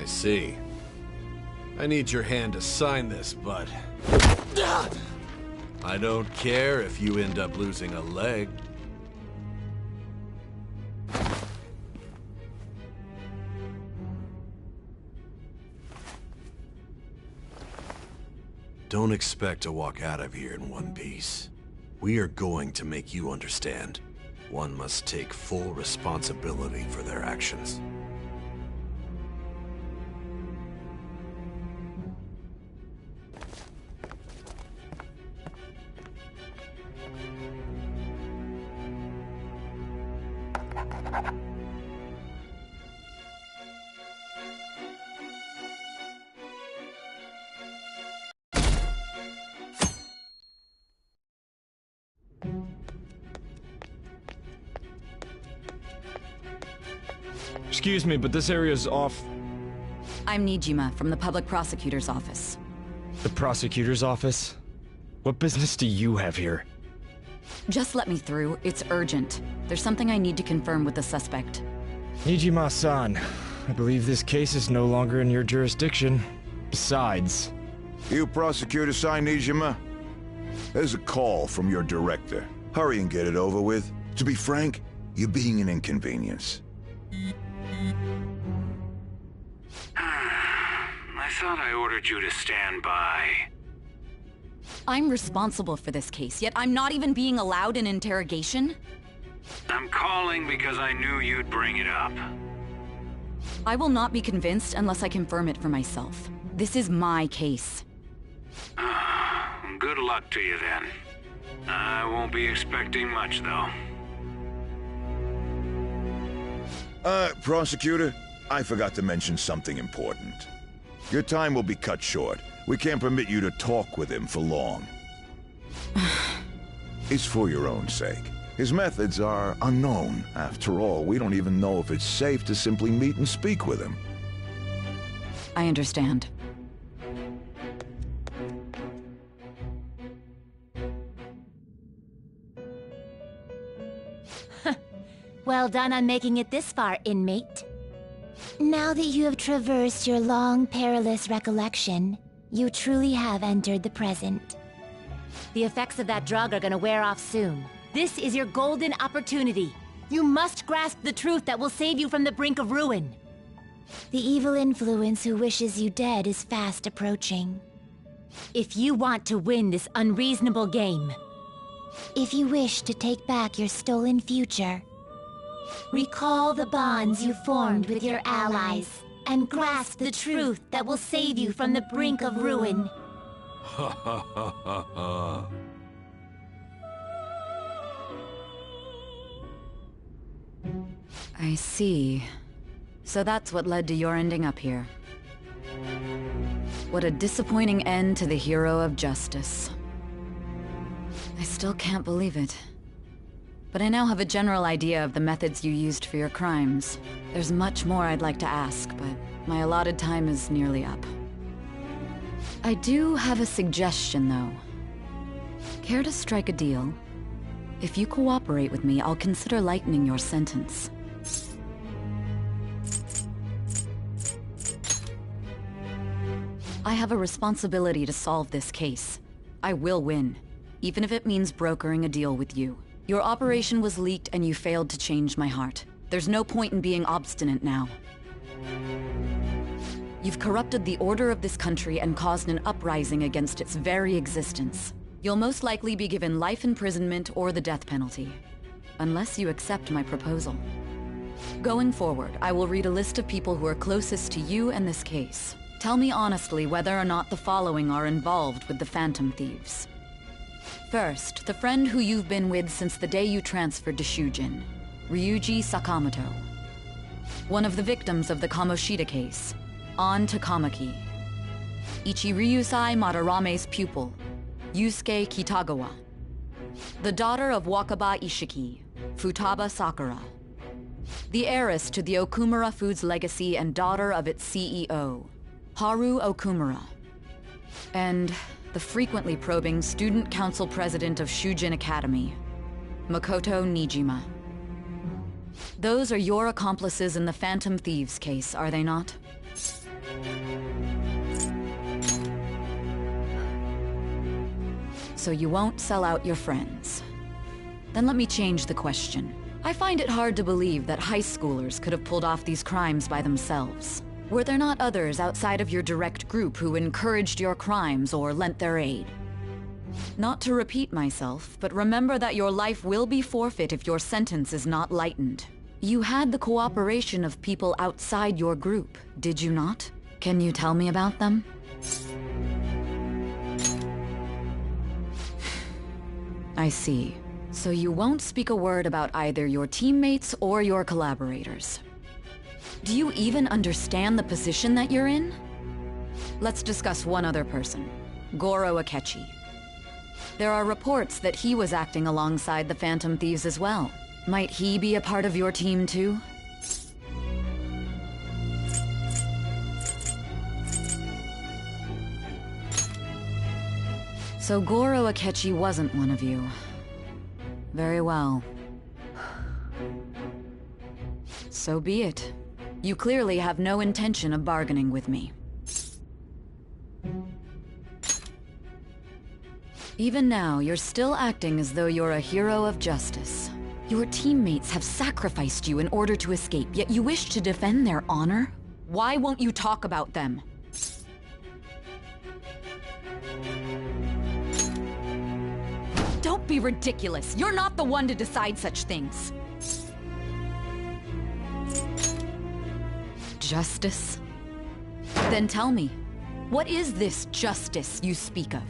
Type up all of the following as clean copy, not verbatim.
I see. I need your hand to sign this, but... I don't care if you end up losing a leg. Don't expect to walk out of here in one piece. We are going to make you understand. One must take full responsibility for their actions. Excuse me, but this area's off... I'm Nijima, from the Public Prosecutor's Office. The Prosecutor's Office? What business do you have here? Just let me through. It's urgent. There's something I need to confirm with the suspect. Nijima-san, I believe this case is no longer in your jurisdiction. Besides... You prosecutor sign Nijima? There's a call from your director. Hurry and get it over with. To be frank, you're being an inconvenience. I thought I ordered you to stand by. I'm responsible for this case, yet I'm not even being allowed an interrogation? I'm calling because I knew you'd bring it up. I will not be convinced unless I confirm it for myself. This is my case. Good luck to you then. I won't be expecting much, though. Prosecutor, I forgot to mention something important. Your time will be cut short. We can't permit you to talk with him for long. It's for your own sake. His methods are unknown. After all, we don't even know if it's safe to simply meet and speak with him. I understand. Well done on making it this far, inmate. Now that you have traversed your long, perilous recollection, you truly have entered the present. The effects of that drug are gonna wear off soon. This is your golden opportunity. You must grasp the truth that will save you from the brink of ruin. The evil influence who wishes you dead is fast approaching. If you want to win this unreasonable game, if you wish to take back your stolen future, recall the bonds you formed with your allies, and grasp the truth that will save you from the brink of ruin. Ha ha ha ha ha. I see. So that's what led to your ending up here. What a disappointing end to the hero of justice. I still can't believe it. But I now have a general idea of the methods you used for your crimes. There's much more I'd like to ask, but my allotted time is nearly up. I do have a suggestion, though. Care to strike a deal? If you cooperate with me, I'll consider lightening your sentence. I have a responsibility to solve this case. I will win, even if it means brokering a deal with you. Your operation was leaked and you failed to change my heart. There's no point in being obstinate now. You've corrupted the order of this country and caused an uprising against its very existence. You'll most likely be given life imprisonment or the death penalty, unless you accept my proposal. Going forward, I will read a list of people who are closest to you and this case. Tell me honestly whether or not the following are involved with the Phantom Thieves. First, the friend who you've been with since the day you transferred to Shujin, Ryuji Sakamoto. One of the victims of the Kamoshida case, An Takamaki. Ichiryusai Madarame's pupil, Yusuke Kitagawa. The daughter of Wakaba Ishiki, Futaba Sakura. The heiress to the Okumura Foods legacy and daughter of its CEO, Haru Okumura. And the frequently probing student council president of Shujin Academy, Makoto Nijima. Those are your accomplices in the Phantom Thieves case, are they not? So you won't sell out your friends. Then let me change the question. I find it hard to believe that high schoolers could have pulled off these crimes by themselves. Were there not others outside of your direct group who encouraged your crimes or lent their aid? Not to repeat myself, but remember that your life will be forfeit if your sentence is not lightened. You had the cooperation of people outside your group, did you not? Can you tell me about them? I see. So you won't speak a word about either your teammates or your collaborators. Do you even understand the position that you're in? Let's discuss one other person, Goro Akechi. There are reports that he was acting alongside the Phantom Thieves as well. Might he be a part of your team too? So Goro Akechi wasn't one of you. Very well. So be it. You clearly have no intention of bargaining with me. Even now, you're still acting as though you're a hero of justice. Your teammates have sacrificed you in order to escape, yet you wish to defend their honor? Why won't you talk about them? Don't be ridiculous. You're not the one to decide such things. Justice? Then tell me, what is this justice you speak of?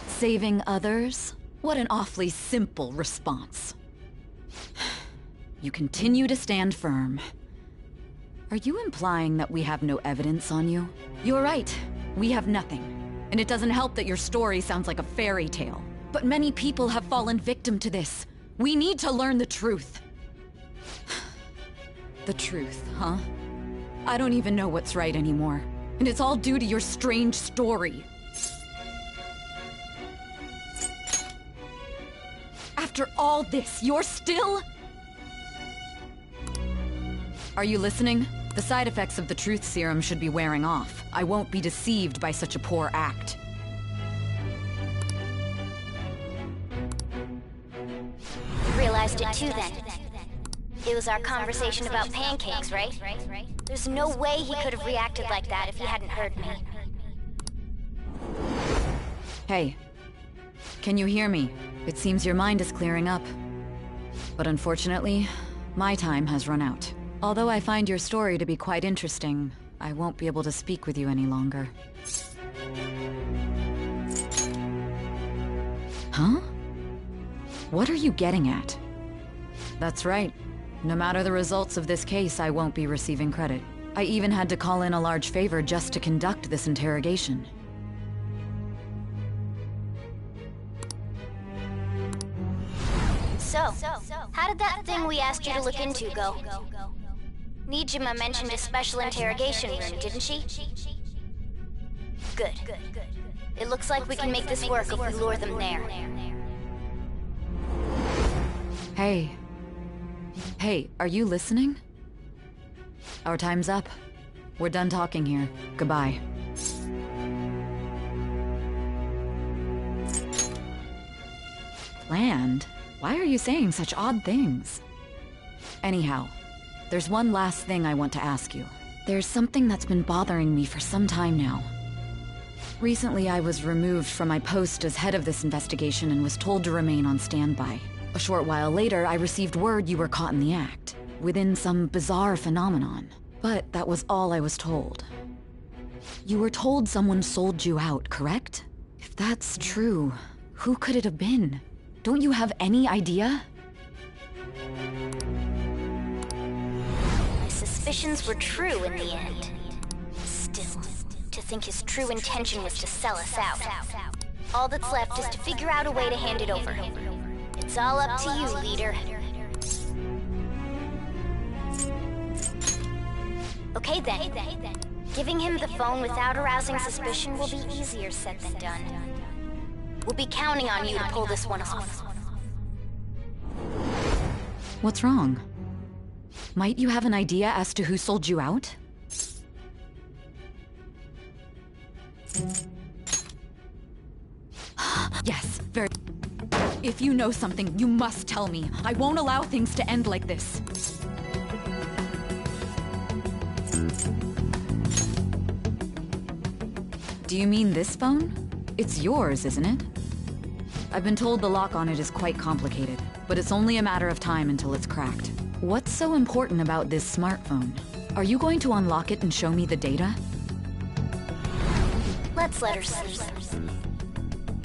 Saving others? What an awfully simple response. You continue to stand firm. Are you implying that we have no evidence on you? You're right. We have nothing. And it doesn't help that your story sounds like a fairy tale. But many people have fallen victim to this. We need to learn the truth. The truth, huh? I don't even know what's right anymore. And it's all due to your strange story. After all this, you're still... Are you listening? The side effects of the truth serum should be wearing off. I won't be deceived by such a poor act. Realized it too then. It was our conversation about pancakes, right? There's no way he could have reacted like that if he hadn't heard me. Hey. Can you hear me? It seems your mind is clearing up. But unfortunately, my time has run out. Although I find your story to be quite interesting, I won't be able to speak with you any longer. Huh? What are you getting at? That's right. No matter the results of this case, I won't be receiving credit. I even had to call in a large favor just to conduct this interrogation. So, how did that thing we asked you to look into go? Nijima mentioned a special interrogation room, didn't she? Good. It looks like we can make this work if we lure them there. Hey. Hey, are you listening? Our time's up. We're done talking here. Goodbye. Planned? Why are you saying such odd things? Anyhow, there's one last thing I want to ask you. There's something that's been bothering me for some time now. Recently, I was removed from my post as head of this investigation and was told to remain on standby. A short while later, I received word you were caught in the act, within some bizarre phenomenon. But that was all I was told. You were told someone sold you out, correct? If that's true, who could it have been? Don't you have any idea? My suspicions were true in the end. Still, to think his true intention was to sell us out. All that's left is to figure out a way to hand it over. It's all up to you, leader. Okay then. Giving him the phone without arousing suspicion will be easier said than done. We'll be counting on you to pull this one off. What's wrong? Might you have an idea as to who sold you out? If you know something, you must tell me. I won't allow things to end like this. Do you mean this phone? It's yours, isn't it? I've been told the lock on it is quite complicated, but it's only a matter of time until it's cracked. What's so important about this smartphone? Are you going to unlock it and show me the data? Let's let her sleep.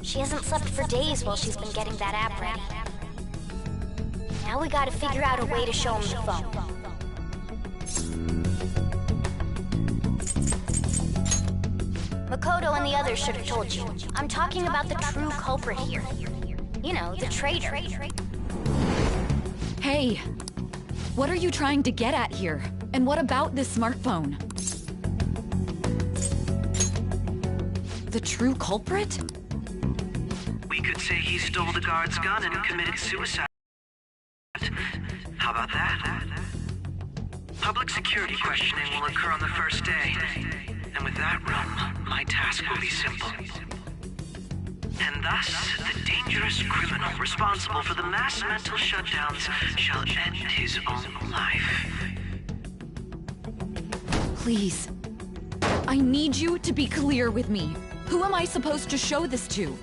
She hasn't slept for days while she's been getting that app ready. Now we gotta figure out a way to show him the phone. Makoto and the others should have told you. I'm talking about the true culprit here. You know, the traitor. Hey! What are you trying to get at here? And what about this smartphone? The true culprit? We could say he stole the guard's gun and committed suicide. How about that? Public security questioning will occur on the first day. And with that room, my task will be simple. And thus, the dangerous criminal responsible for the mass mental shutdowns shall end his own life. Please. I need you to be clear with me. Who am I supposed to show this to?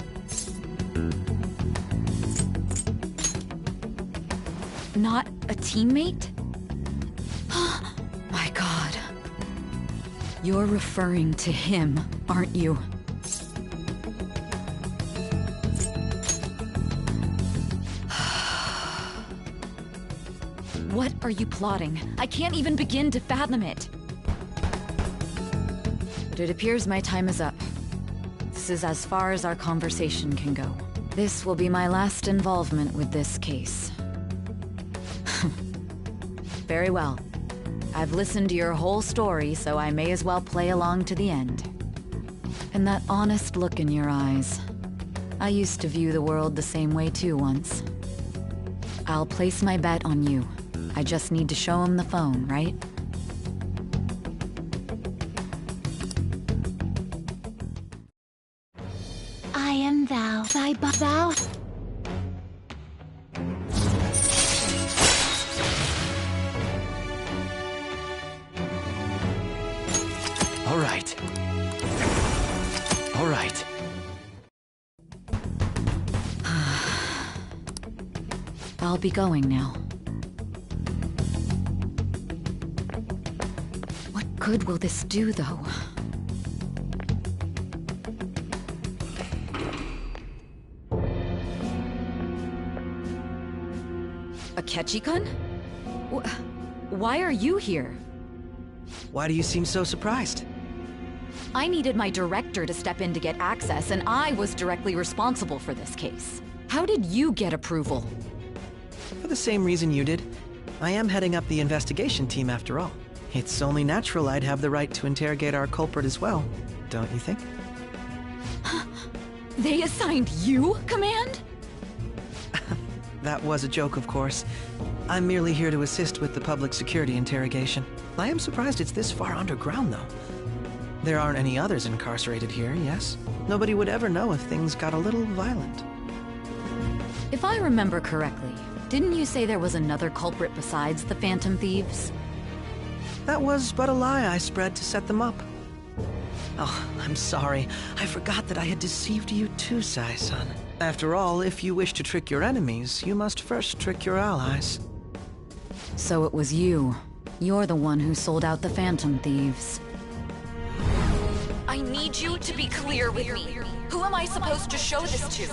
Not a teammate? My God. You're referring to him, aren't you? What are you plotting? I can't even begin to fathom it. But it appears my time is up. This is as far as our conversation can go. This will be my last involvement with this case. Very well. I've listened to your whole story, so I may as well play along to the end. And that honest look in your eyes. I used to view the world the same way too once. I'll place my bet on you. I just need to show him the phone, right? I am thou, thou. All right. I'll be going now. What good will this do, though? Akechi-kun? Why are you here? Why do you seem so surprised? I needed my director to step in to get access, and I was directly responsible for this case. How did you get approval? For the same reason you did. I am heading up the investigation team after all. It's only natural I'd have the right to interrogate our culprit as well, don't you think? They assigned you command? That was a joke, of course. I'm merely here to assist with the public security interrogation. I am surprised it's this far underground, though. There aren't any others incarcerated here, yes? Nobody would ever know if things got a little violent. If I remember correctly, didn't you say there was another culprit besides the Phantom Thieves? That was but a lie I spread to set them up. Oh, I'm sorry. I forgot that I had deceived you too, Sai-san. After all, if you wish to trick your enemies, you must first trick your allies. So it was you. You're the one who sold out the Phantom Thieves. I need you to be clear with me. Who am I supposed to show this to?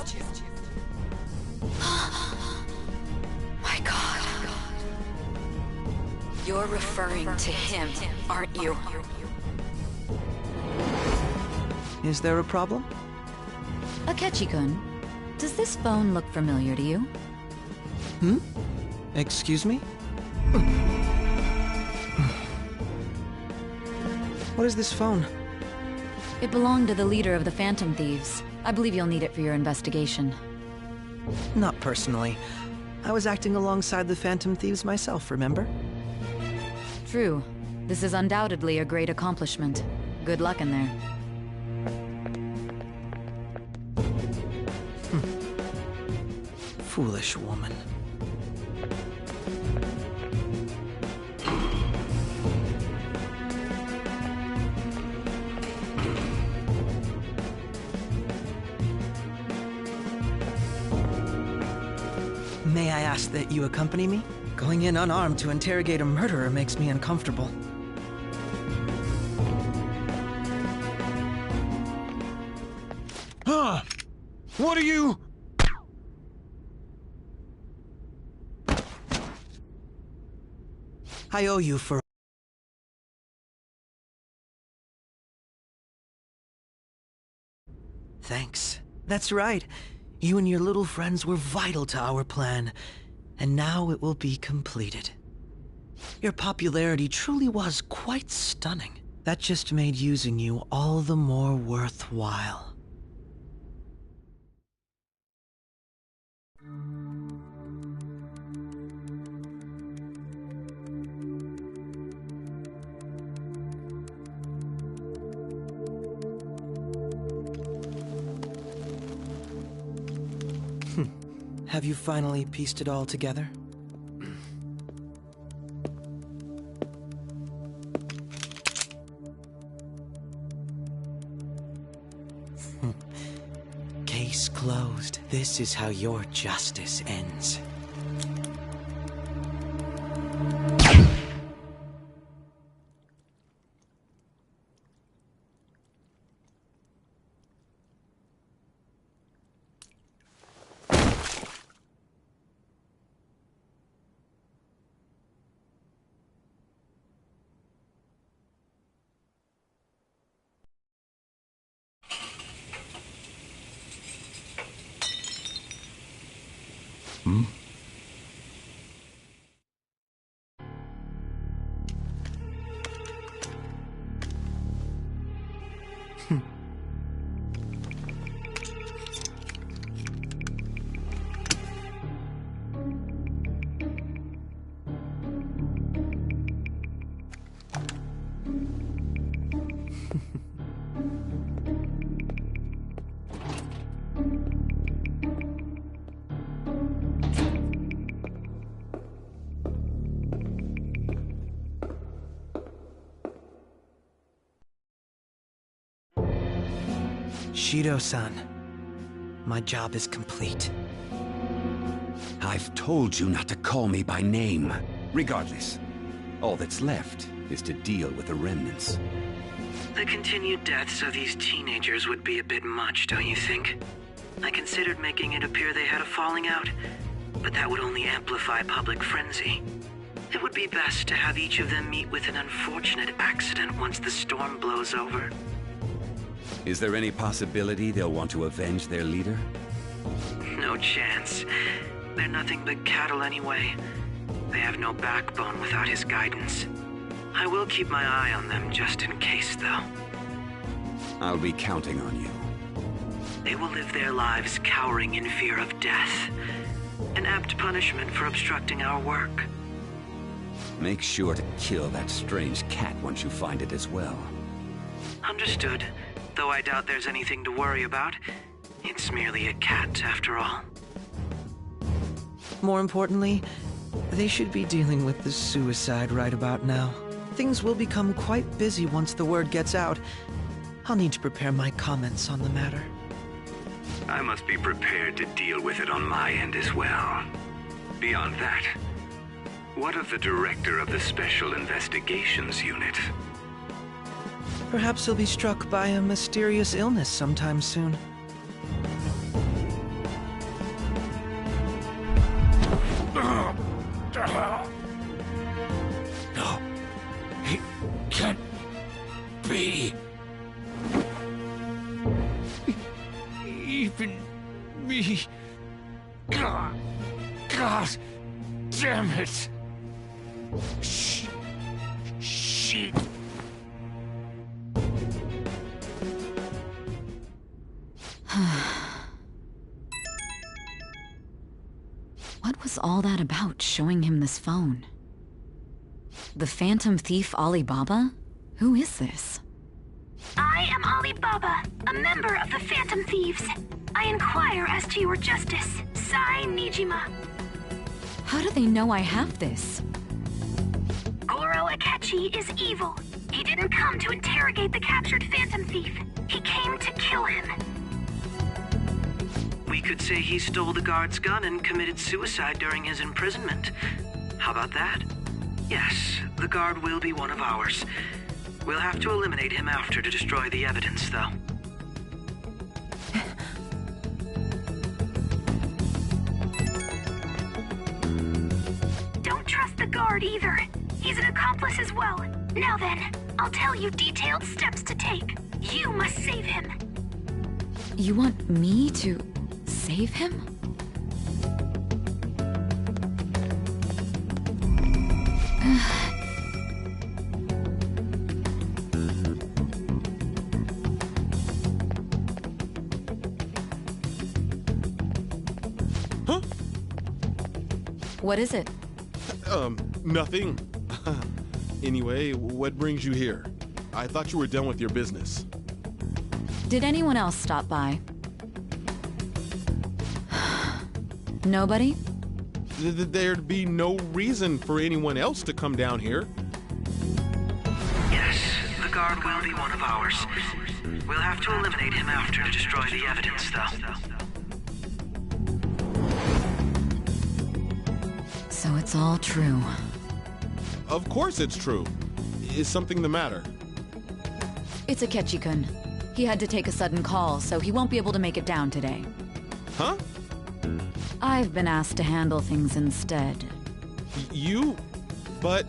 My God. You're referring to him, aren't you? Is there a problem? Akechi-kun, does this phone look familiar to you? Excuse me? What is this phone? It belonged to the leader of the Phantom Thieves. I believe you'll need it for your investigation. Not personally. I was acting alongside the Phantom Thieves myself, remember? True. This is undoubtedly a great accomplishment. Good luck in there. foolish woman. May I ask that you accompany me? Going in unarmed to interrogate a murderer makes me uncomfortable. Huh? What are you... I owe you for... Thanks. That's right. You and your little friends were vital to our plan, and now it will be completed. Your popularity truly was quite stunning. That just made using you all the more worthwhile. Have you finally pieced it all together? Case closed. This is how your justice ends. Shido-san, my job is complete. I've told you not to call me by name. Regardless, all that's left is to deal with the remnants. The continued deaths of these teenagers would be a bit much, don't you think? I considered making it appear they had a falling out, but that would only amplify public frenzy. It would be best to have each of them meet with an unfortunate accident once the storm blows over. Is there any possibility they'll want to avenge their leader? No chance. They're nothing but cattle anyway. They have no backbone without his guidance. I will keep my eye on them just in case, though. I'll be counting on you. They will live their lives cowering in fear of death. An apt punishment for obstructing our work. Make sure to kill that strange cat once you find it as well. Understood. Though I doubt there's anything to worry about. It's merely a cat, after all. More importantly, they should be dealing with the suicide right about now. Things will become quite busy once the word gets out. I'll need to prepare my comments on the matter. I must be prepared to deal with it on my end as well. Beyond that, what of the director of the Special Investigations Unit? Perhaps he'll be struck by a mysterious illness sometime soon. No, it can't be. Even me. God damn it. Shit. What was all that about, showing him this phone? The Phantom Thief Alibaba? Who is this? I am Alibaba, a member of the Phantom Thieves. I inquire as to your justice, so Sai Nijima. How do they know I have this? Goro Akechi is evil. He didn't come to interrogate the captured Phantom Thief. He came to kill him. We could say he stole the guard's gun and committed suicide during his imprisonment. How about that? Yes, the guard will be one of ours. We'll have to eliminate him after to destroy the evidence, though. Don't trust the guard either. He's an accomplice as well. Now then, I'll tell you detailed steps to take. You must save him. You want me to save him? Huh? What is it? Nothing. Anyway, what brings you here? I thought you were done with your business. Did anyone else stop by? Nobody? There'd be no reason for anyone else to come down here. Yes, the guard will be one of ours. We'll have to eliminate him after to destroy the evidence, though. So it's all true. Of course it's true. Is something the matter? It's Akechi-kun. He had to take a sudden call, so he won't be able to make it down today. Huh? I've been asked to handle things instead. You? But...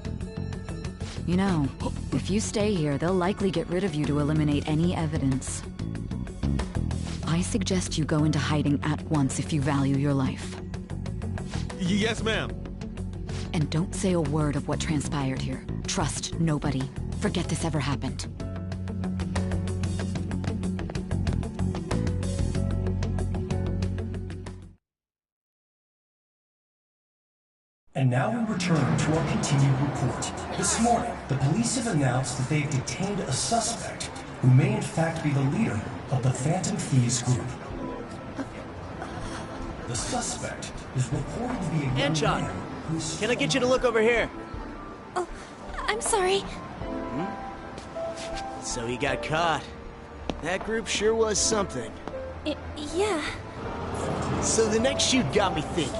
You know, if you stay here, they'll likely get rid of you to eliminate any evidence. I suggest you go into hiding at once if you value your life. Yes, ma'am. And don't say a word of what transpired here. Trust nobody. Forget this ever happened. And now we return to our continued report. This morning, the police have announced that they've detained a suspect who may in fact be the leader of the Phantom Thieves group. The suspect is reported to be a young man who's... Can I get you to look over here? Oh, I'm sorry. So he got caught. That group sure was something. Yeah. So the next shoot got me thinking.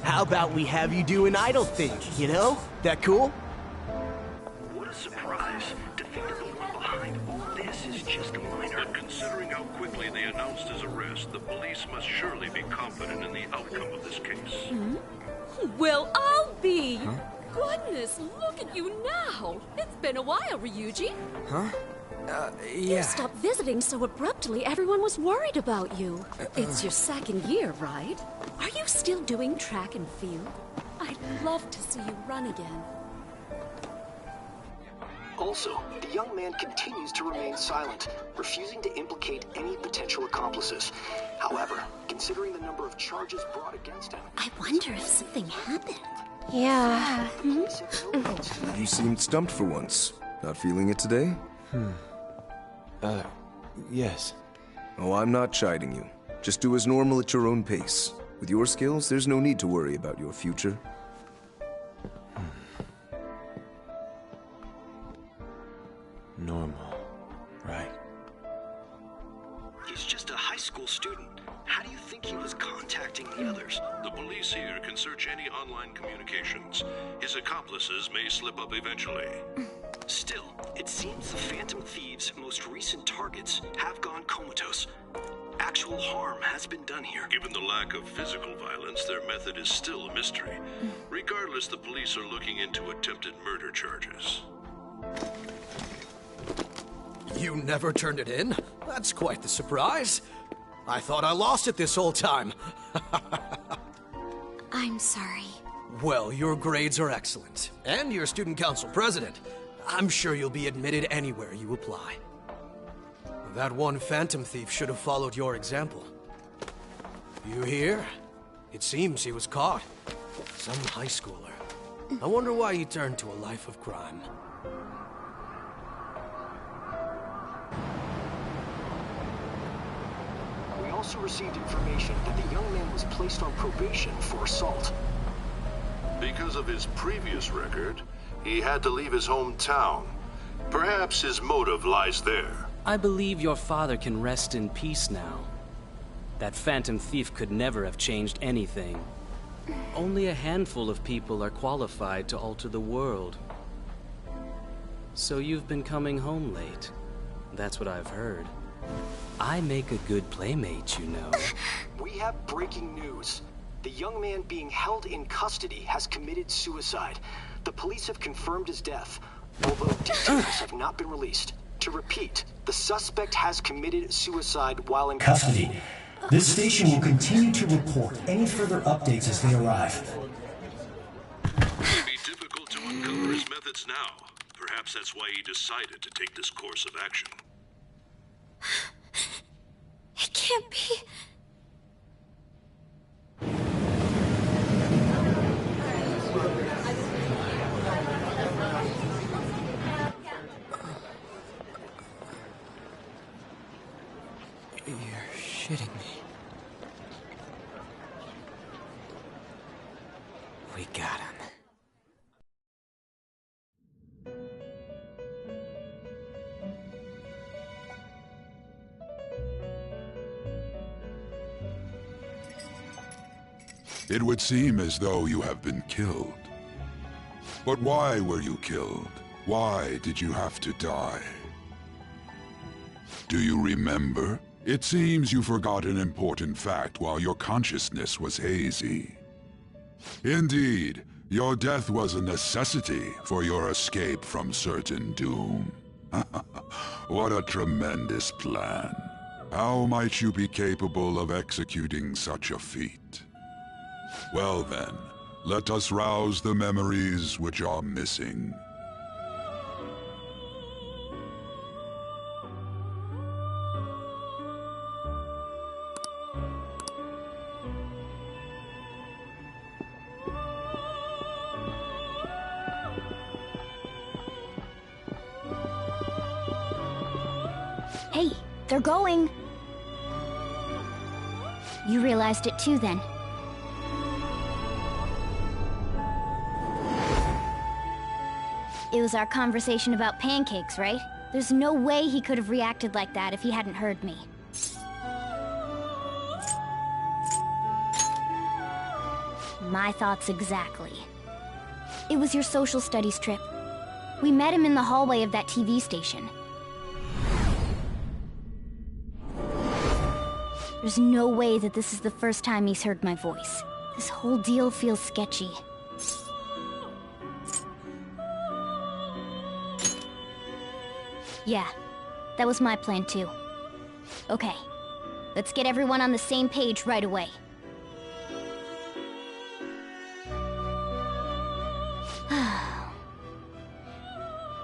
How about we have you do an idol thing, you know? That cool? What a surprise. Defeated the one behind all this is just a minor. But considering how quickly they announced his arrest, the police must surely be confident in the outcome of this case. Well, I'll be. Huh? Goodness, look at you now. It's been a while, Ryuji. Huh? You stopped visiting so abruptly, everyone was worried about you. It's your second year, right? Are you still doing track and field? I'd love to see you run again. Also, the young man continues to remain silent, refusing to implicate any potential accomplices. However, considering the number of charges brought against him... I wonder if something happened. Yeah. You seemed stumped for once. Not feeling it today? Yes. Oh, I'm not chiding you. Just do as normal at your own pace. With your skills, there's no need to worry about your future. Normal. Right. He's just a high school student. How do you think he was contacting the others? The police here can search any online communications. His accomplices may slip up eventually. Still, it seems the Phantom Thieves' most recent targets have gone comatose. Actual harm has been done here. Given the lack of physical violence, their method is still a mystery. Regardless, the police are looking into attempted murder charges. You never turned it in? That's quite the surprise. I thought I lost it this whole time. I'm sorry. Well, your grades are excellent. And you're student council president. I'm sure you'll be admitted anywhere you apply. That one Phantom Thief should have followed your example. You hear? It seems he was caught. Some high schooler. I wonder why he turned to a life of crime. We also received information that the young man was placed on probation for assault. Because of his previous record, he had to leave his hometown. Perhaps his motive lies there. I believe your father can rest in peace now. That Phantom Thief could never have changed anything. Only a handful of people are qualified to alter the world. So you've been coming home late. That's what I've heard. I make a good playmate, you know. We have breaking news. The young man being held in custody has committed suicide. The police have confirmed his death, although details have not been released. To repeat, the suspect has committed suicide while in Custody. This station will continue to report any further updates as they arrive. It would be difficult to uncover his methods now. Perhaps that's why he decided to take this course of action. It can't be. You're shitting me. We got him. It would seem as though you have been killed. But why were you killed? Why did you have to die? Do you remember? It seems you forgot an important fact while your consciousness was hazy. Indeed, your death was a necessity for your escape from certain doom. What a tremendous plan. How might you be capable of executing such a feat? Well then, let us rouse the memories which are missing. Hey, they're going. You realized it too, then. It was our conversation about pancakes, right? There's no way he could have reacted like that if he hadn't heard me. My thoughts exactly. It was your social studies trip. We met him in the hallway of that TV station. There's no way that this is the first time he's heard my voice. This whole deal feels sketchy. Yeah, that was my plan too. Okay, let's get everyone on the same page right away.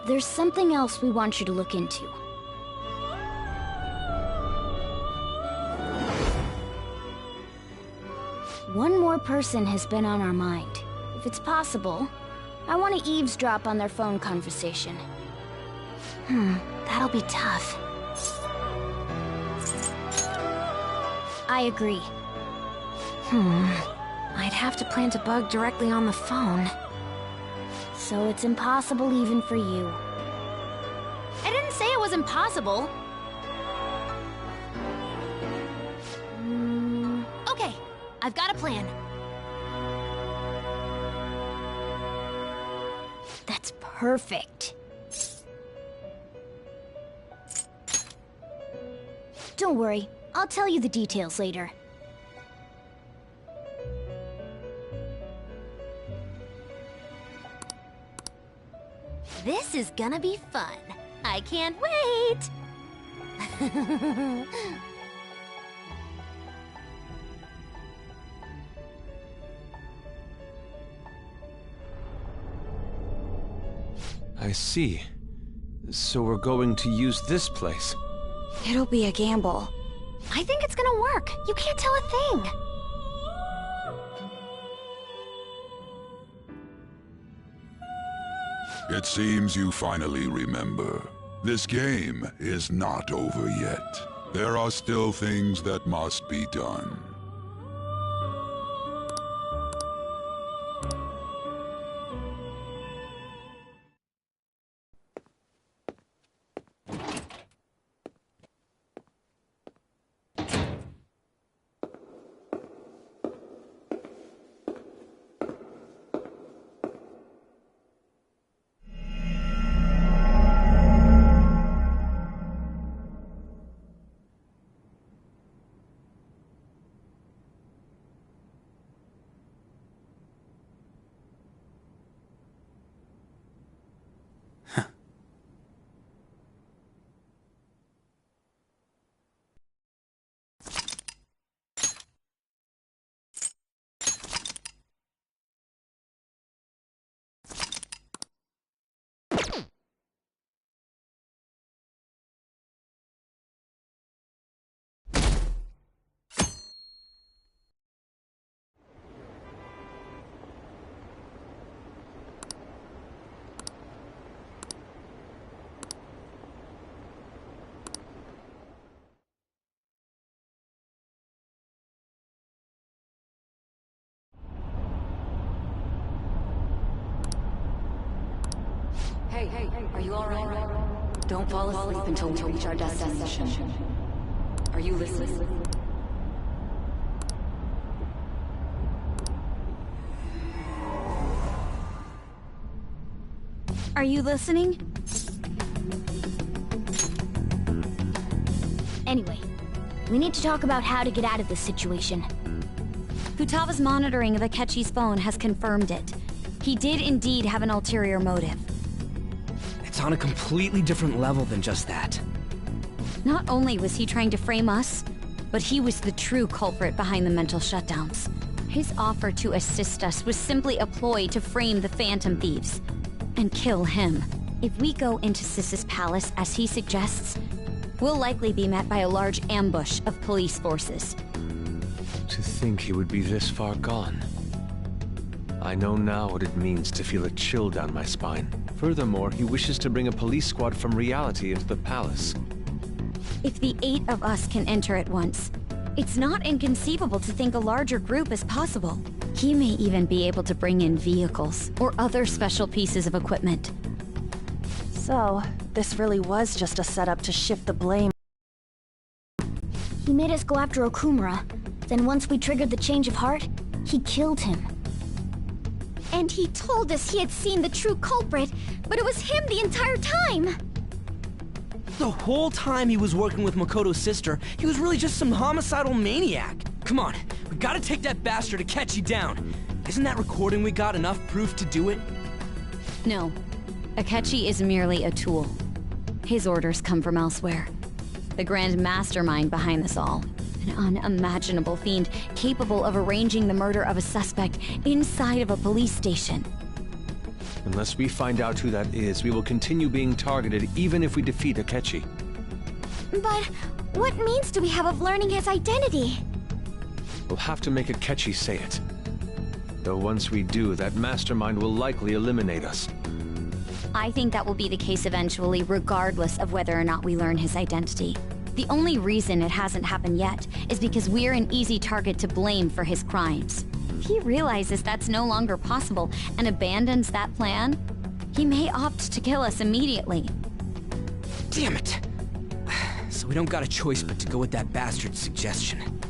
There's something else we want you to look into. One more person has been on our mind. If it's possible, I want to eavesdrop on their phone conversation. That'll be tough. I agree. I'd have to plant a bug directly on the phone. So it's impossible even for you. I didn't say it was impossible. Okay, I've got a plan. That's perfect. Don't worry, I'll tell you the details later. This is gonna be fun. I can't wait! I see. So we're going to use this place. It'll be a gamble. I think it's gonna work. You can't tell a thing. It seems you finally remember. This game is not over yet. There are still things that must be done. Hey, are you alright? Don't fall asleep until we reach our destination. Are you listening? Are you listening? Anyway, we need to talk about how to get out of this situation. Futaga's monitoring of Akechi's phone has confirmed it. He did indeed have an ulterior motive. It's on a completely different level than just that. Not only was he trying to frame us, but he was the true culprit behind the mental shutdowns. His offer to assist us was simply a ploy to frame the Phantom Thieves and kill him. If we go into Sis's palace as he suggests, we'll likely be met by a large ambush of police forces. To think he would be this far gone. I know now what it means to feel a chill down my spine. Furthermore, he wishes to bring a police squad from reality into the palace. If the 8 of us can enter at once, it's not inconceivable to think a larger group is possible. He may even be able to bring in vehicles or other special pieces of equipment. So, this really was just a setup to shift the blame. He made us go after Okumura. Then once we triggered the change of heart, he killed him. And he told us he had seen the true culprit, but it was him the entire time! The whole time he was working with Makoto's sister, he was really just some homicidal maniac. Come on, we gotta take that bastard Akechi down. Isn't that recording we got enough proof to do it? No. Akechi is merely a tool. His orders come from elsewhere. The grand mastermind behind this all. An unimaginable fiend capable of arranging the murder of a suspect inside of a police station. Unless we find out who that is, we will continue being targeted even if we defeat Akechi. But what means do we have of learning his identity? We'll have to make Akechi say it. Though once we do, that mastermind will likely eliminate us. I think that will be the case eventually, regardless of whether or not we learn his identity. The only reason it hasn't happened yet is because we're an easy target to blame for his crimes. If he realizes that's no longer possible and abandons that plan, he may opt to kill us immediately. Damn it! So we don't got a choice but to go with that bastard's suggestion.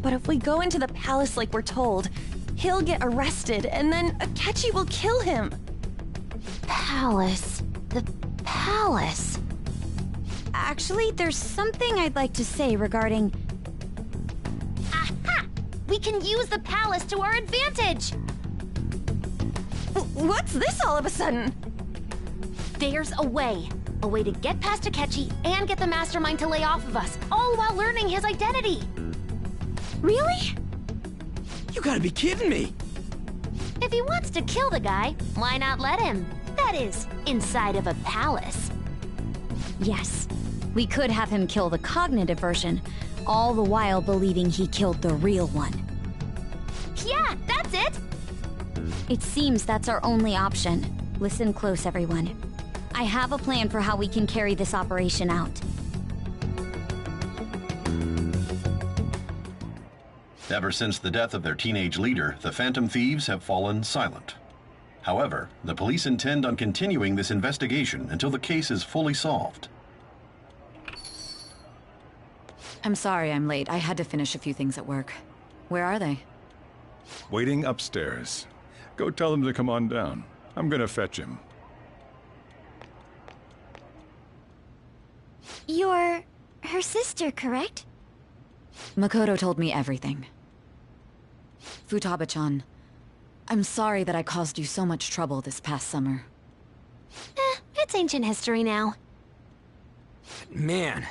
But if we go into the palace like we're told, he'll get arrested and then Akechi will kill him. Palace. The palace. Actually, there's something I'd like to say regarding... Aha! We can use the palace to our advantage! What's this all of a sudden? There's a way. A way to get past Akechi and get the mastermind to lay off of us, all while learning his identity. Really? You gotta be kidding me! If he wants to kill the guy, why not let him? That is, inside of a palace. Yes. We could have him kill the cognitive version, all the while believing he killed the real one. Yeah, that's it! It seems that's our only option. Listen close, everyone. I have a plan for how we can carry this operation out. Ever since the death of their teenage leader, the Phantom Thieves have fallen silent. However, the police intend on continuing this investigation until the case is fully solved. I'm sorry I'm late. I had to finish a few things at work. Where are they? Waiting upstairs. Go tell them to come on down. I'm gonna fetch him. You're her sister, correct? Makoto told me everything. Futaba-chan, I'm sorry that I caused you so much trouble this past summer. It's ancient history now. Man,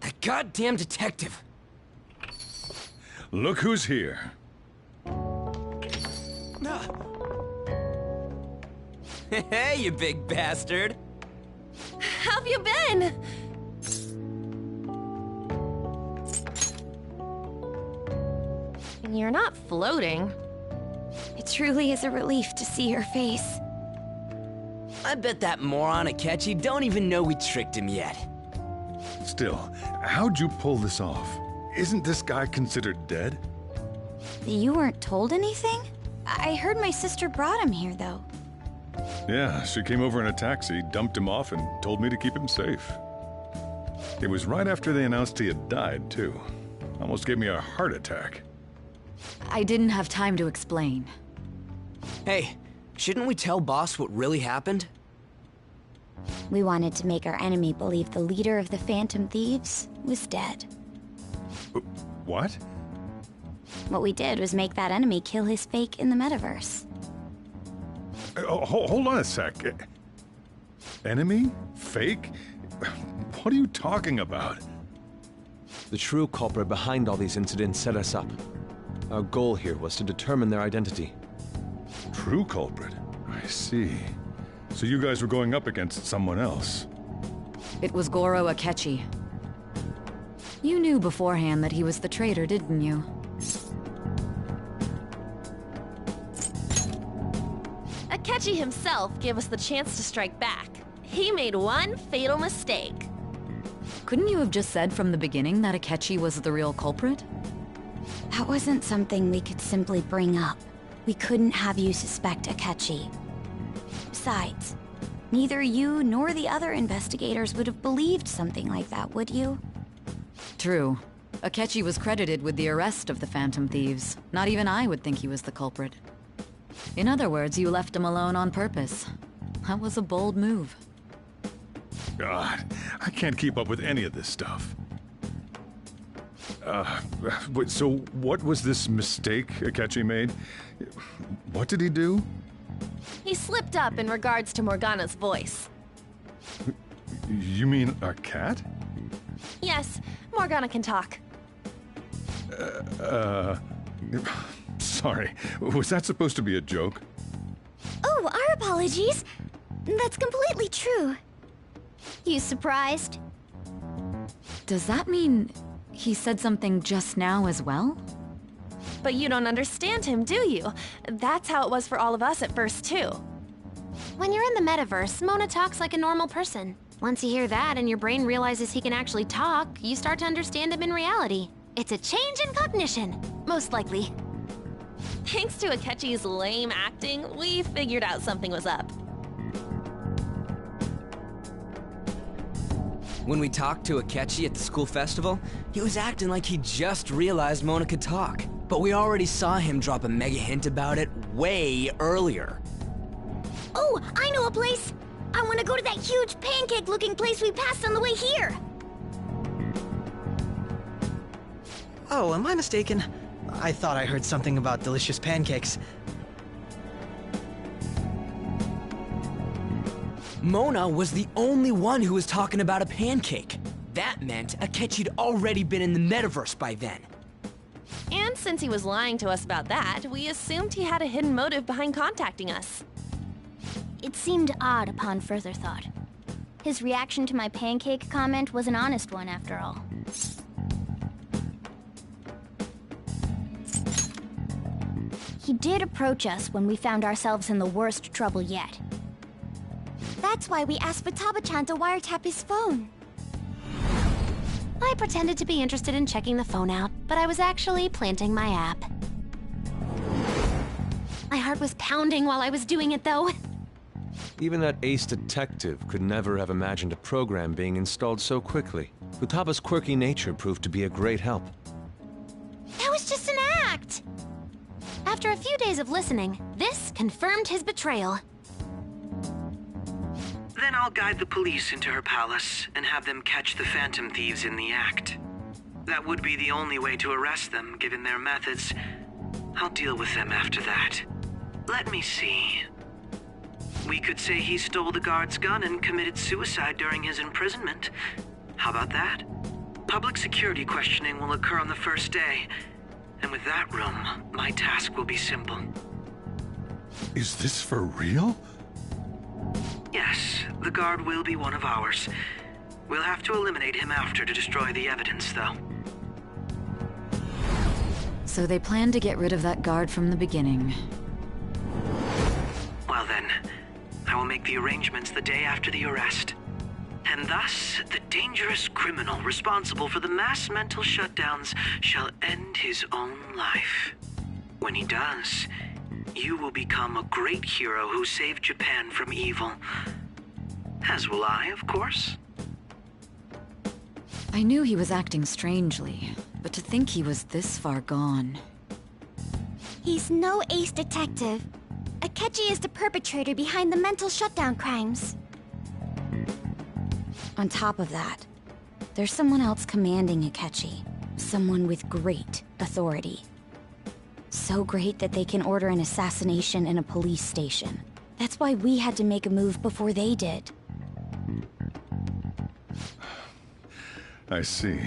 that goddamn detective. Look who's here. Hey, you big bastard. How've you been? You're not floating. It truly is a relief to see your face. I bet that moron Akechi don't even know we tricked him yet. Still, how'd you pull this off? Isn't this guy considered dead? You weren't told anything? I heard my sister brought him here, though. Yeah, she came over in a taxi, dumped him off, and told me to keep him safe. It was right after they announced he had died, too. Almost gave me a heart attack. I didn't have time to explain. Hey, shouldn't we tell boss what really happened? We wanted to make our enemy believe the leader of the Phantom Thieves was dead. What? What we did was make that enemy kill his fake in the metaverse. Hold on a sec. Enemy? Fake? What are you talking about? The true culprit behind all these incidents set us up. Our goal here was to determine their identity. True culprit? I see. So you guys were going up against someone else. It was Goro Akechi. You knew beforehand that he was the traitor, didn't you? Akechi himself gave us the chance to strike back. He made one fatal mistake. Couldn't you have just said from the beginning that Akechi was the real culprit? That wasn't something we could simply bring up. We couldn't have you suspect Akechi. Besides, neither you nor the other investigators would have believed something like that, would you? True. Akechi was credited with the arrest of the Phantom Thieves. Not even I would think he was the culprit. In other words, you left him alone on purpose. That was a bold move. God, I can't keep up with any of this stuff. So what was this mistake Akechi made? What did he do? He slipped up in regards to Morgana's voice. You mean a cat? Yes, Morgana can talk. Sorry. Was that supposed to be a joke? Oh, our apologies. That's completely true. You surprised? Does that mean he said something just now as well? But you don't understand him, do you? That's how it was for all of us at first, too. When you're in the metaverse, Mona talks like a normal person. Once you hear that and your brain realizes he can actually talk, you start to understand him in reality. It's a change in cognition, most likely. Thanks to Akechi's lame acting, we figured out something was up. When we talked to Akechi at the school festival, he was acting like he just realized Mona could talk. But we already saw him drop a mega hint about it way earlier. Oh, I know a place! I want to go to that huge pancake-looking place we passed on the way here! Oh, am I mistaken? I thought I heard something about delicious pancakes. Mona was the only one who was talking about a pancake. That meant Akechi'd already been in the metaverse by then. And since he was lying to us about that, we assumed he had a hidden motive behind contacting us. It seemed odd upon further thought. His reaction to my pancake comment was an honest one, after all. He did approach us when we found ourselves in the worst trouble yet. That's why we asked Futaba-chan to wiretap his phone. I pretended to be interested in checking the phone out, but I was actually planting my app. My heart was pounding while I was doing it, though. Even that ace detective could never have imagined a program being installed so quickly. Futaba's quirky nature proved to be a great help. That was just an act! After a few days of listening, this confirmed his betrayal. Then I'll guide the police into her palace and have them catch the Phantom Thieves in the act. That would be the only way to arrest them, given their methods. I'll deal with them after that. Let me see. We could say he stole the guard's gun and committed suicide during his imprisonment. How about that? Public security questioning will occur on the first day. And with that room, my task will be simple. Is this for real? Yes, the guard will be one of ours. We'll have to eliminate him after to destroy the evidence, though. So they plan to get rid of that guard from the beginning. Well then, I will make the arrangements the day after the arrest. And thus, the dangerous criminal responsible for the mass mental shutdowns shall end his own life. When he does, you will become a great hero who saved Japan from evil. As will I, of course. I knew he was acting strangely, but to think he was this far gone. He's no ace detective. Akechi is the perpetrator behind the mental shutdown crimes. On top of that, there's someone else commanding Akechi. Someone with great authority. So great that they can order an assassination in a police station. That's why we had to make a move before they did. I see.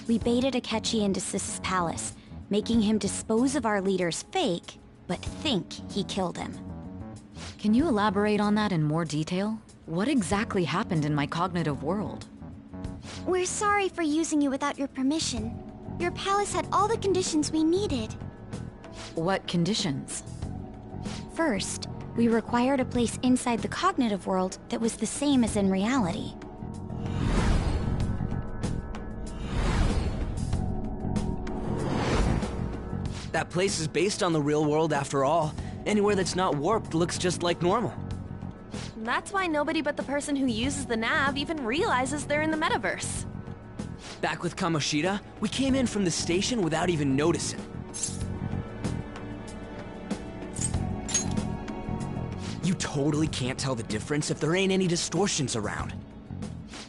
We baited Akechi into Sis's palace, making him dispose of our leader's fake, but think he killed him. Can you elaborate on that in more detail? What exactly happened in my cognitive world? We're sorry for using you without your permission. Your palace had all the conditions we needed. What conditions? First, we required a place inside the cognitive world that was the same as in reality. That place is based on the real world after all. Anywhere that's not warped looks just like normal. That's why nobody but the person who uses the nav even realizes they're in the metaverse. Back with Kamoshida, we came in from the station without even noticing. You totally can't tell the difference if there ain't any distortions around.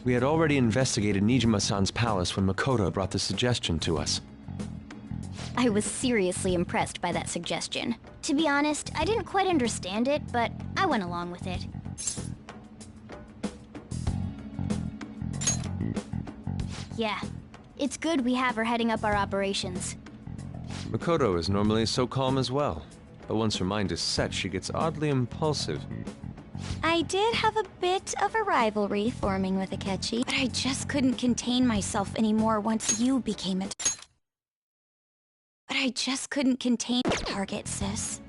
We had already investigated Nijima-san's palace when Makoto brought the suggestion to us. I was seriously impressed by that suggestion. To be honest, I didn't quite understand it, but I went along with it. Yeah, it's good we have her heading up our operations. Makoto is normally so calm as well, but once her mind is set, she gets oddly impulsive. I did have a bit of a rivalry forming with Akechi, but I just couldn't contain myself anymore once you became a target, sis.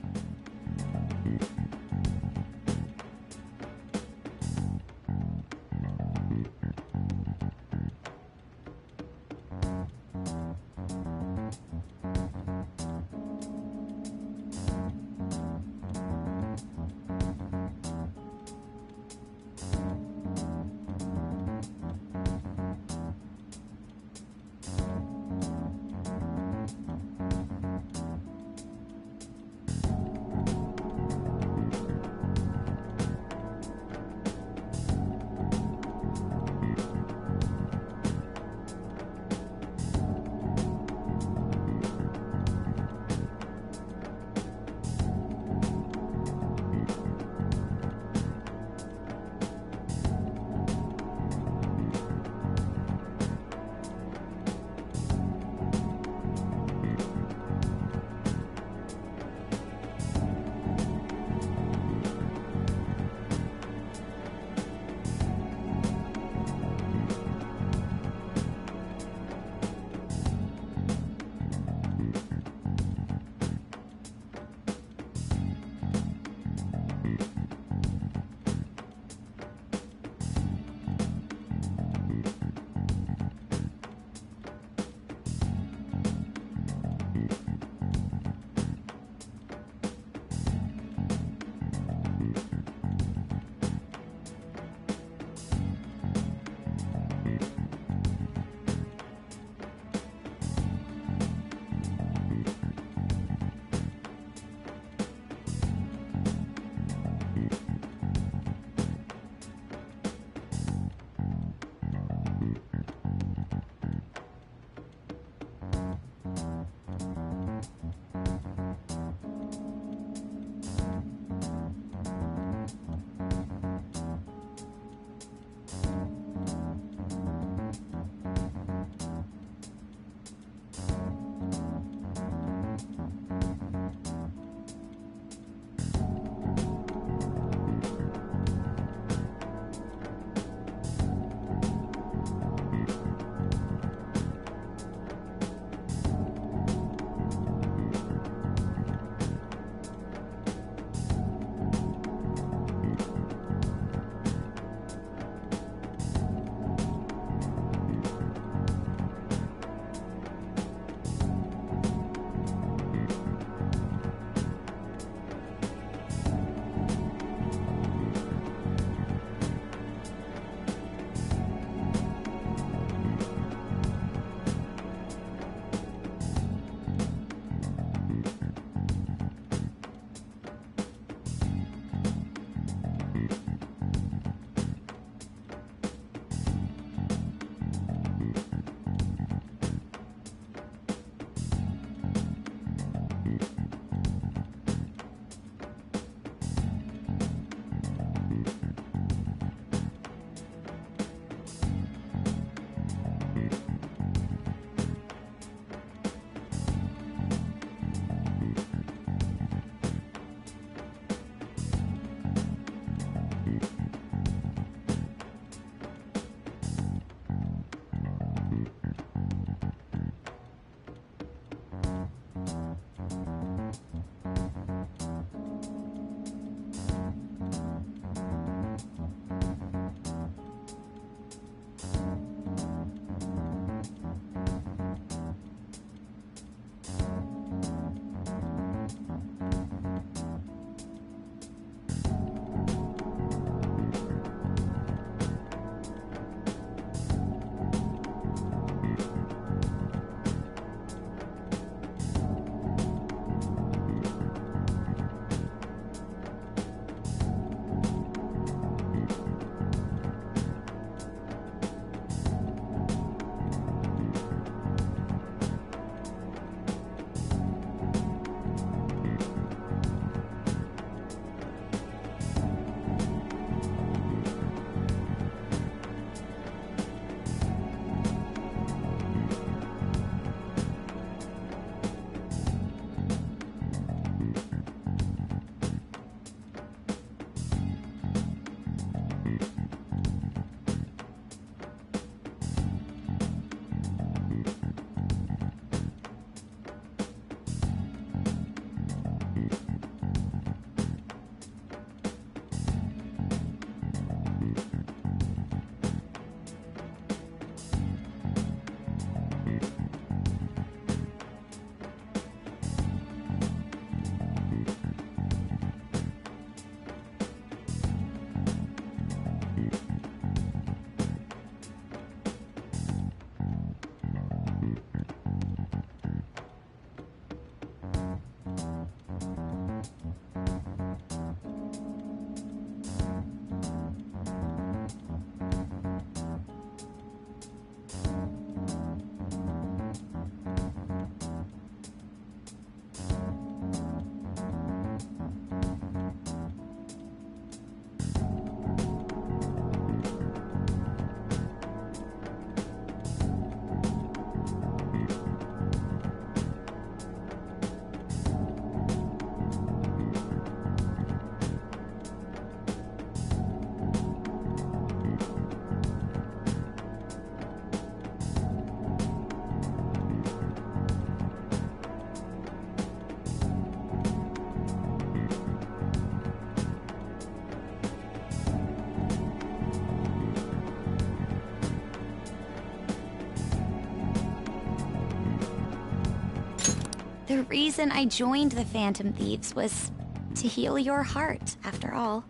The reason I joined the Phantom Thieves was to heal your heart, after all.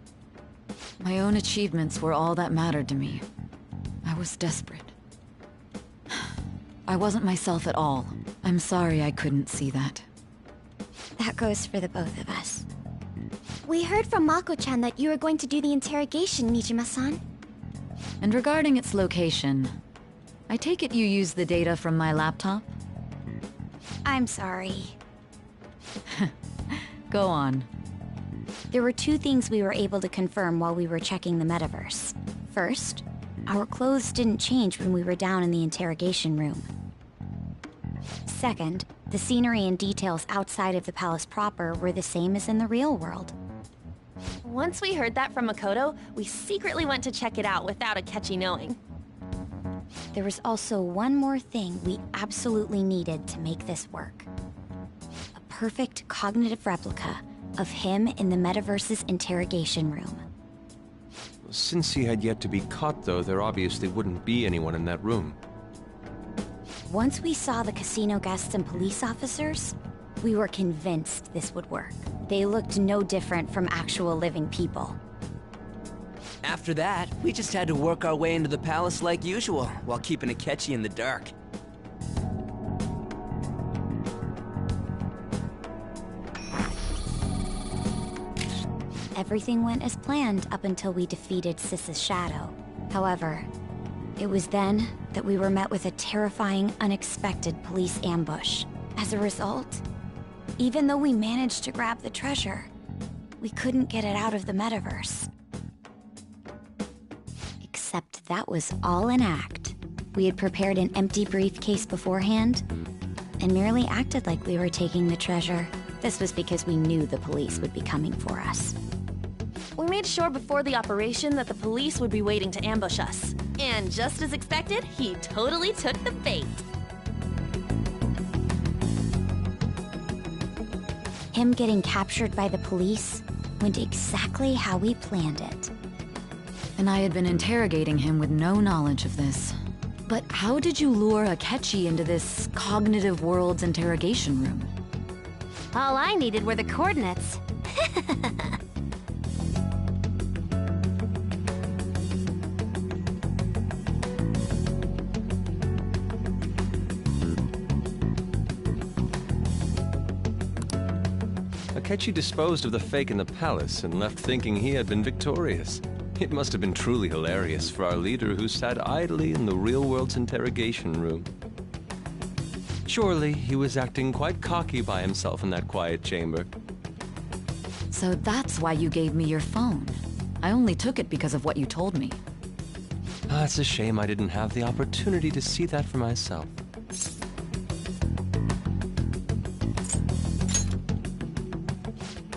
My own achievements were all that mattered to me. I was desperate. I wasn't myself at all. I'm sorry I couldn't see that. That goes for the both of us. We heard from Mako-chan that you were going to do the interrogation, Nijima-san. And regarding its location, I take it you used the data from my laptop? I'm sorry. Go on. There were two things we were able to confirm while we were checking the metaverse. First, our clothes didn't change when we were down in the interrogation room. Second, the scenery and details outside of the palace proper were the same as in the real world. Once we heard that from Makoto, we secretly went to check it out without Akechi knowing. There was also one more thing we absolutely needed to make this work. A perfect cognitive replica of him in the metaverse's interrogation room. Since he had yet to be caught, though, there obviously wouldn't be anyone in that room. Once we saw the casino guests and police officers, we were convinced this would work. They looked no different from actual living people. After that, we just had to work our way into the palace like usual, while keeping Akechi in the dark. Everything went as planned up until we defeated Sis's shadow. However, it was then that we were met with a terrifying, unexpected police ambush. As a result, even though we managed to grab the treasure, we couldn't get it out of the metaverse. Except that was all an act. We had prepared an empty briefcase beforehand, and merely acted like we were taking the treasure. This was because we knew the police would be coming for us. We made sure before the operation that the police would be waiting to ambush us. And just as expected, he totally took the bait. Him getting captured by the police went exactly how we planned it. And I had been interrogating him with no knowledge of this. But how did you lure Akechi into this cognitive world's interrogation room? All I needed were the coordinates. Akechi disposed of the fake in the palace and left thinking he had been victorious. It must have been truly hilarious for our leader who sat idly in the real world's interrogation room. Surely he was acting quite cocky by himself in that quiet chamber. So that's why you gave me your phone. I only took it because of what you told me. It's a shame I didn't have the opportunity to see that for myself.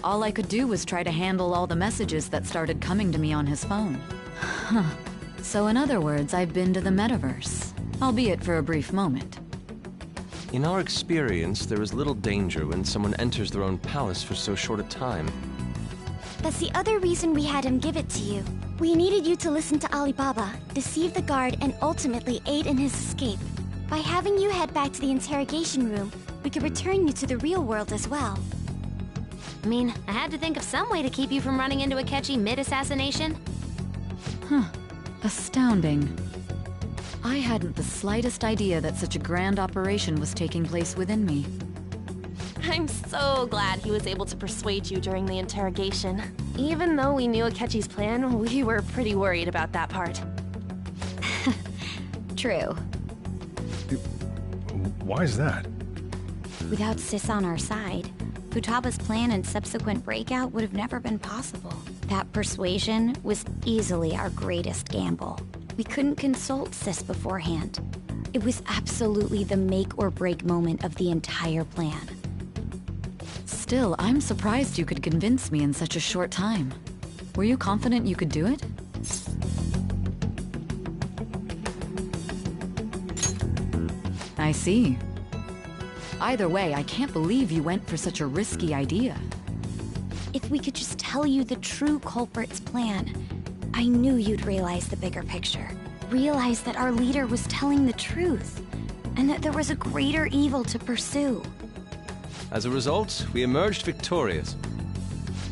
All I could do was try to handle all the messages that started coming to me on his phone. Huh. So in other words, I've been to the metaverse, albeit for a brief moment. In our experience, there is little danger when someone enters their own palace for so short a time. That's the other reason we had him give it to you. We needed you to listen to Alibaba, deceive the guard, and ultimately aid in his escape. By having you head back to the interrogation room, we could return you to the real world as well. I mean, I had to think of some way to keep you from running into Akechi mid-assassination. Huh. Astounding. I hadn't the slightest idea that such a grand operation was taking place within me. I'm so glad he was able to persuade you during the interrogation. Even though we knew Akechi's plan, we were pretty worried about that part. True. Why is that? Without Sis on our side, Futaba's plan and subsequent breakout would have never been possible. That persuasion was easily our greatest gamble. We couldn't consult Sis beforehand. It was absolutely the make or break moment of the entire plan. Still, I'm surprised you could convince me in such a short time. Were you confident you could do it? I see. Either way, I can't believe you went for such a risky idea. If we could just tell you the true culprit's plan, I knew you'd realize the bigger picture. Realize that our leader was telling the truth, and that there was a greater evil to pursue. As a result, we emerged victorious.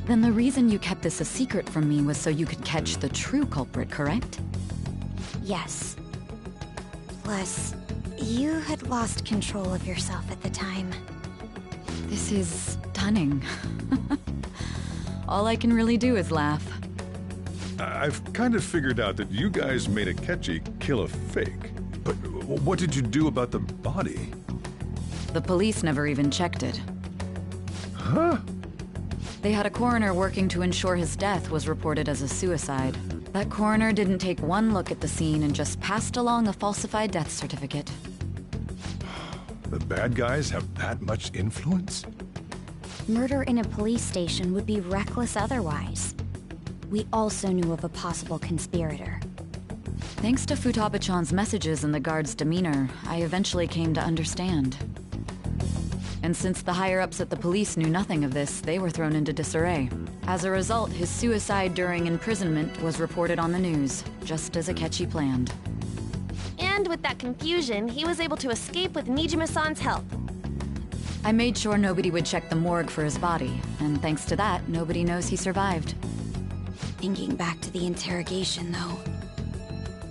Then the reason you kept this a secret from me was so you could catch the true culprit, correct? Yes. Plus, you had lost control of yourself at the time. This is stunning. All I can really do is laugh. I've kind of figured out that you guys made Akechi kill a fake. But what did you do about the body? The police never even checked it. Huh? They had a coroner working to ensure his death was reported as a suicide. That coroner didn't take one look at the scene and just passed along a falsified death certificate. The bad guys have that much influence? Murder in a police station would be reckless otherwise. We also knew of a possible conspirator. Thanks to Futaba-chan's messages and the guard's demeanor, I eventually came to understand. And since the higher-ups at the police knew nothing of this, they were thrown into disarray. As a result, his suicide during imprisonment was reported on the news, just as Akechi planned. And with that confusion, he was able to escape with Nijima-san's help. I made sure nobody would check the morgue for his body, and thanks to that, nobody knows he survived. Thinking back to the interrogation, though,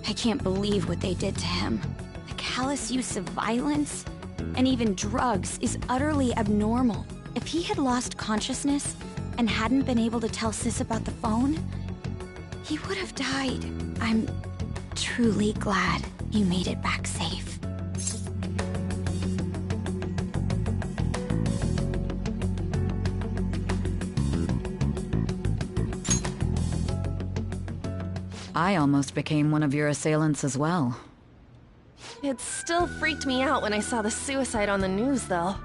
I can't believe what they did to him. The callous use of violence, and even drugs, is utterly abnormal. If he had lost consciousness and hadn't been able to tell Sis about the phone, he would have died. I'm truly glad you made it back safe. I almost became one of your assailants as well. It still freaked me out when I saw the suicide on the news, though.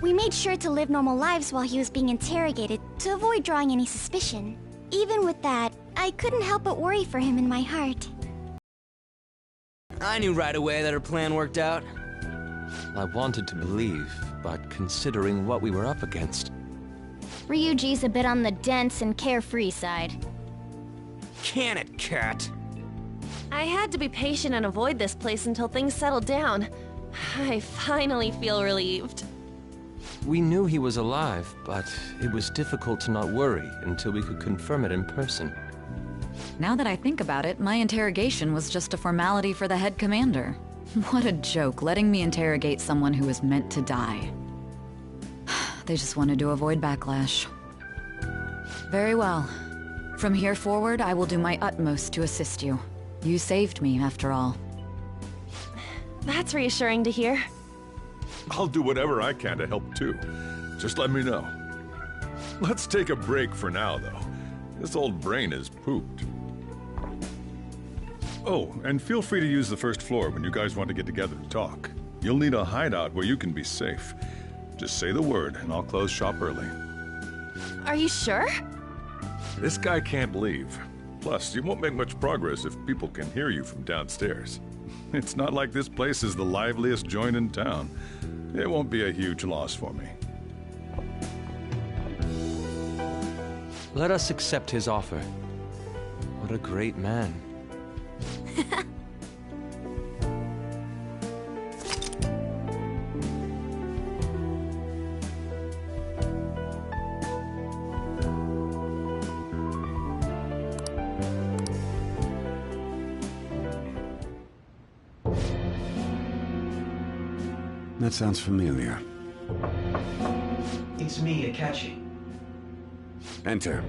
We made sure to live normal lives while he was being interrogated to avoid drawing any suspicion. Even with that, I couldn't help but worry for him in my heart. I knew right away that her plan worked out. I wanted to believe, but considering what we were up against... Ryuji's a bit on the dense and carefree side. Can it, cat? I had to be patient and avoid this place until things settled down. I finally feel relieved. We knew he was alive, but it was difficult to not worry until we could confirm it in person. Now that I think about it, my interrogation was just a formality for the head commander. What a joke, letting me interrogate someone who was meant to die. They just wanted to avoid backlash. Very well. From here forward, I will do my utmost to assist you. You saved me, after all. That's reassuring to hear. I'll do whatever I can to help too. Just let me know. Let's take a break for now, though. This old brain is pooped. Oh, and feel free to use the first floor when you guys want to get together to talk. You'll need a hideout where you can be safe. Just say the word, and I'll close shop early. Are you sure? This guy can't leave. Plus, you won't make much progress if people can hear you from downstairs. It's not like this place is the liveliest joint in town. It won't be a huge loss for me. Let us accept his offer. What a great man. That sounds familiar. It's me, Akechi. Enter.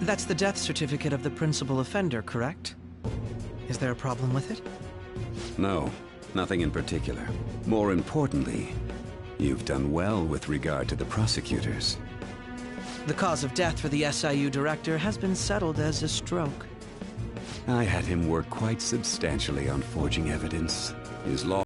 That's the death certificate of the principal offender, correct? Is there a problem with it? No, nothing in particular. More importantly, you've done well with regard to the prosecutors. The cause of death for the SIU director has been settled as a stroke. I had him work quite substantially on forging evidence. His law